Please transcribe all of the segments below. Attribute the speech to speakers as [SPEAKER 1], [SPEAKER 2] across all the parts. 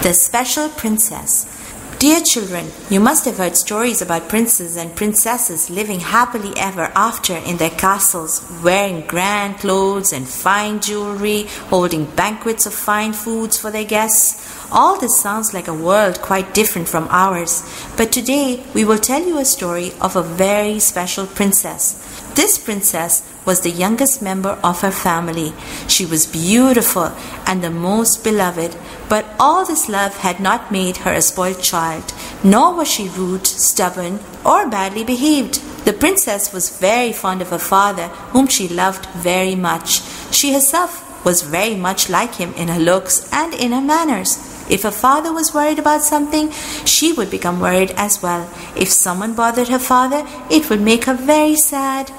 [SPEAKER 1] The Special Princess. Dear children, you must have heard stories about princes and princesses living happily ever after in their castles, wearing grand clothes and fine jewelry, holding banquets of fine foods for their guests. All this sounds like a world quite different from ours, but today we will tell you a story of a very special princess. This princess was the youngest member of her family. She was beautiful and the most beloved, but all this love had not made her a spoiled child, nor was she rude, stubborn, or badly behaved. The princess was very fond of her father, whom she loved very much. She herself was very much like him in her looks and in her manners. If her father was worried about something, she would become worried as well. If someone bothered her father, it would make her very sad.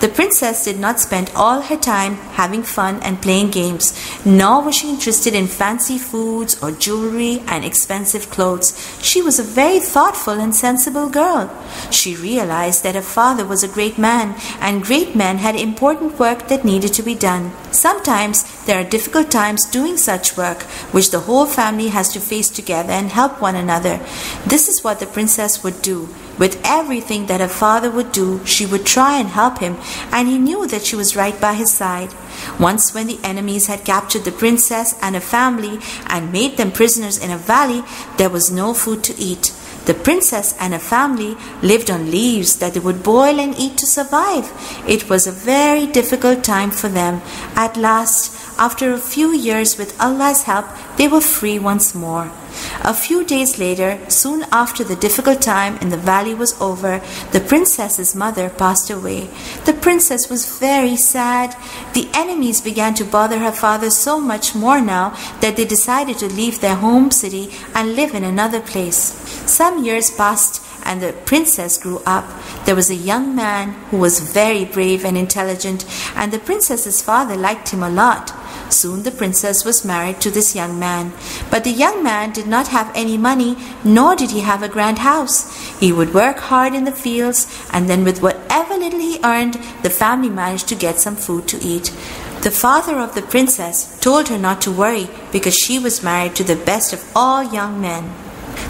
[SPEAKER 1] The princess did not spend all her time having fun and playing games, nor was she interested in fancy foods or jewelry and expensive clothes. She was a very thoughtful and sensible girl. She realized that her father was a great man, and great men had important work that needed to be done. Sometimes there are difficult times doing such work, which the whole family has to face together and help one another. This is what the princess would do. With everything that her father would do, she would try and help him, and he knew that she was right by his side. Once when the enemies had captured the princess and her family and made them prisoners in a valley, there was no food to eat. The princess and her family lived on leaves that they would boil and eat to survive. It was a very difficult time for them. At last, after a few years with Allah's help, they were free once more. A few days later, soon after the difficult time in the valley was over, the princess's mother passed away. The princess was very sad. The enemies began to bother her father so much more now that they decided to leave their home city and live in another place. Some years passed and the princess grew up. There was a young man who was very brave and intelligent, and the princess's father liked him a lot. Soon the princess was married to this young man. But the young man did not have any money, nor did he have a grand house. He would work hard in the fields, and then with whatever little he earned, the family managed to get some food to eat. The father of the princess told her not to worry because she was married to the best of all young men.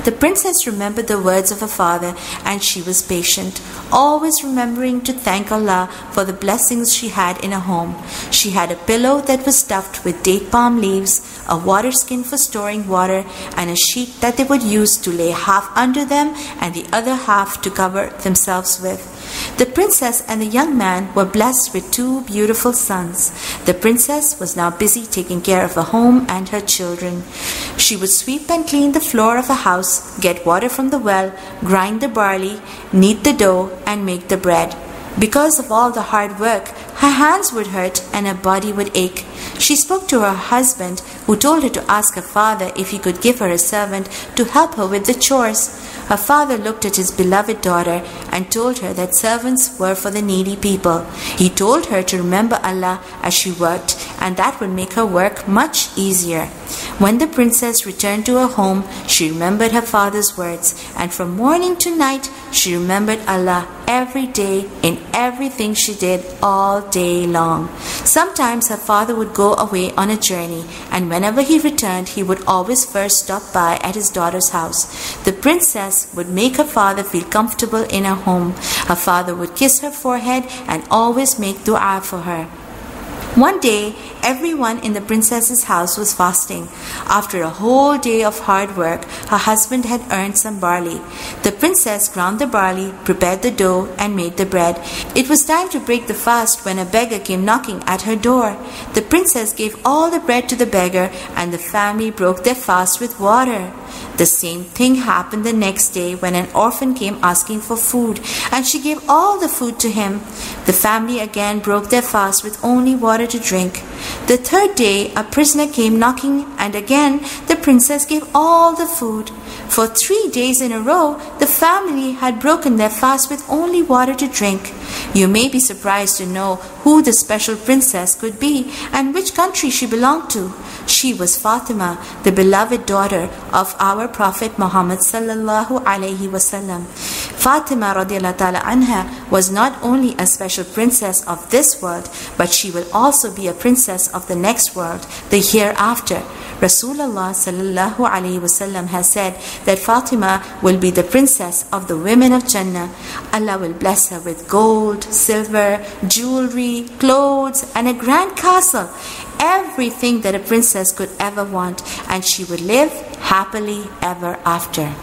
[SPEAKER 1] The princess remembered the words of her father, and she was patient, always remembering to thank Allah for the blessings she had in her home. She had a pillow that was stuffed with date palm leaves, a water skin for storing water, and a sheet that they would use to lay half under them and the other half to cover themselves with. The princess and the young man were blessed with 2 beautiful sons. The princess was now busy taking care of her home and her children. She would sweep and clean the floor of her house, get water from the well, grind the barley, knead the dough, and make the bread. Because of all the hard work, her hands would hurt and her body would ache. She spoke to her husband, who told her to ask her father if he could give her a servant to help her with the chores. Her father looked at his beloved daughter and told her that servants were for the needy people. He told her to remember Allah as she worked, and that would make her work much easier. When the princess returned to her home, she remembered her father's words, and from morning to night she remembered Allah every day in everything she did all day long. Sometimes her father would go away on a journey, and whenever he returned, he would always first stop by at his daughter's house. The princess would make her father feel comfortable in her home. Her father would kiss her forehead and always make dua for her. One day, everyone in the princess's house was fasting. After a whole day of hard work, her husband had earned some barley. The princess ground the barley, prepared the dough, and made the bread. It was time to break the fast when a beggar came knocking at her door. The princess gave all the bread to the beggar, and the family broke their fast with water. The same thing happened the next day when an orphan came asking for food, and she gave all the food to him. The family again broke their fast with only water to drink. The third day, a prisoner came knocking, and again the princess gave all the food. For 3 days in a row, the family had broken their fast with only water to drink. You may be surprised to know who the special princess could be and which country she belonged to. She was Fatima, the beloved daughter of our Prophet Muhammad sallallahu alaihi wasallam. Fatima radiallahu ta'ala anha was not only a special princess of this world, but she will also be a princess of the next world, the hereafter. Rasulullah sallallahu alayhi wasallam has said that Fatima will be the princess of the women of Jannah. Allah will bless her with gold, silver, jewelry, clothes, and a grand castle. Everything that a princess could ever want, and she would live happily ever after.